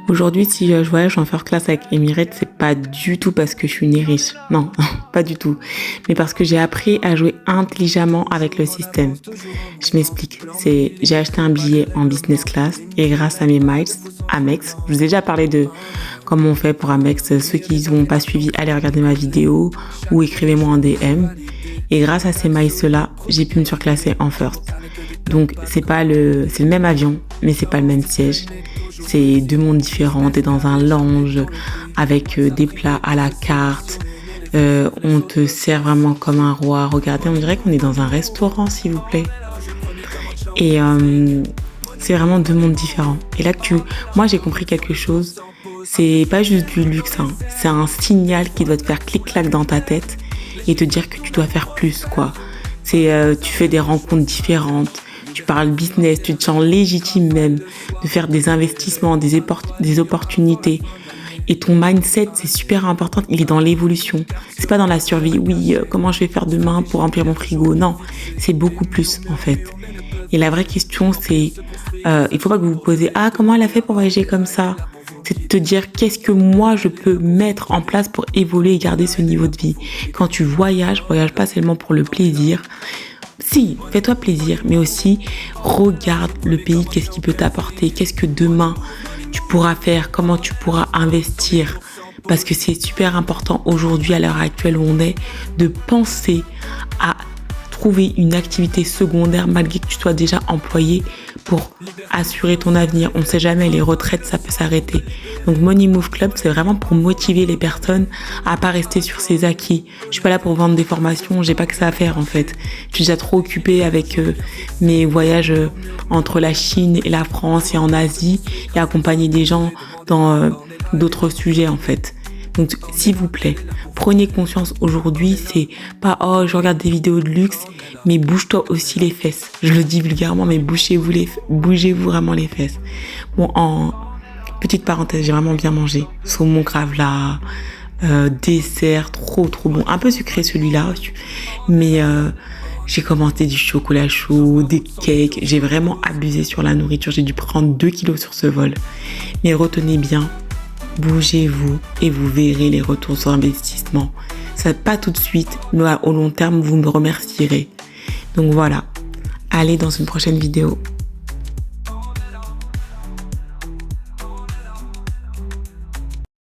Aujourd'hui, si je voyage en first class avec Emirates, c'est pas du tout parce que je suis née riche. Non, pas du tout. Mais parce que j'ai appris à jouer intelligemment avec le système. Je m'explique. J'ai acheté un billet en business class et grâce à mes miles, Amex, je vous ai déjà parlé de comment on fait pour Amex. Ceux qui n'ont pas suivi, allez regarder ma vidéo ou écrivez-moi en DM. Et grâce à ces miles-là, j'ai pu me surclasser en first. Donc, c'est le même avion, mais c'est pas le même siège. C'est deux mondes différents. T'es dans un lounge avec des plats à la carte. On te sert vraiment comme un roi. Regardez, on dirait qu'on est dans un restaurant, s'il vous plaît. Et c'est vraiment deux mondes différents. Et là, moi, j'ai compris quelque chose. C'est pas juste du luxe, hein. C'est un signal qui doit te faire clic-clac dans ta tête et te dire que tu dois faire plus, quoi. Tu fais des rencontres différentes. Tu parles business, tu te sens légitime même de faire des investissements, des opportunités. Et ton mindset, c'est super important, il est dans l'évolution. C'est pas dans la survie, oui, comment je vais faire demain pour remplir mon frigo. Non, c'est beaucoup plus en fait. Et la vraie question, c'est, il faut pas que vous vous posez, comment elle a fait pour voyager comme ça ? C'est de te dire, qu'est-ce que moi je peux mettre en place pour évoluer et garder ce niveau de vie ? Quand tu voyages pas seulement pour le plaisir. Si, fais-toi plaisir, mais aussi regarde le pays, qu'est-ce qu'il peut t'apporter, qu'est-ce que demain tu pourras faire, comment tu pourras investir. Parce que c'est super important aujourd'hui, à l'heure actuelle où on est, de penser à trouver une activité secondaire malgré que tu sois déjà employé pour assurer ton avenir. On ne sait jamais, les retraites, ça peut s'arrêter. Donc Money Move Club, c'est vraiment pour motiver les personnes à pas rester sur ses acquis. Je suis pas là pour vendre des formations, j'ai pas que ça à faire en fait. Je suis déjà trop occupée avec mes voyages entre la Chine et la France et en Asie et accompagner des gens dans d'autres sujets en fait. Donc, s'il vous plaît, prenez conscience aujourd'hui, c'est pas « je regarde des vidéos de luxe », mais bouge-toi aussi les fesses. Je le dis vulgairement, mais bougez-vous vraiment les fesses. Bon, en petite parenthèse, j'ai vraiment bien mangé. Saumon gravlax, dessert, trop bon. Un peu sucré celui-là, mais j'ai commandé du chocolat chaud, des cakes. J'ai vraiment abusé sur la nourriture. J'ai dû prendre 2 kilos sur ce vol. Mais retenez bien, bougez-vous et vous verrez les retours sur investissement. Ça pas tout de suite, mais au long terme, vous me remercierez. Donc voilà, allez dans une prochaine vidéo.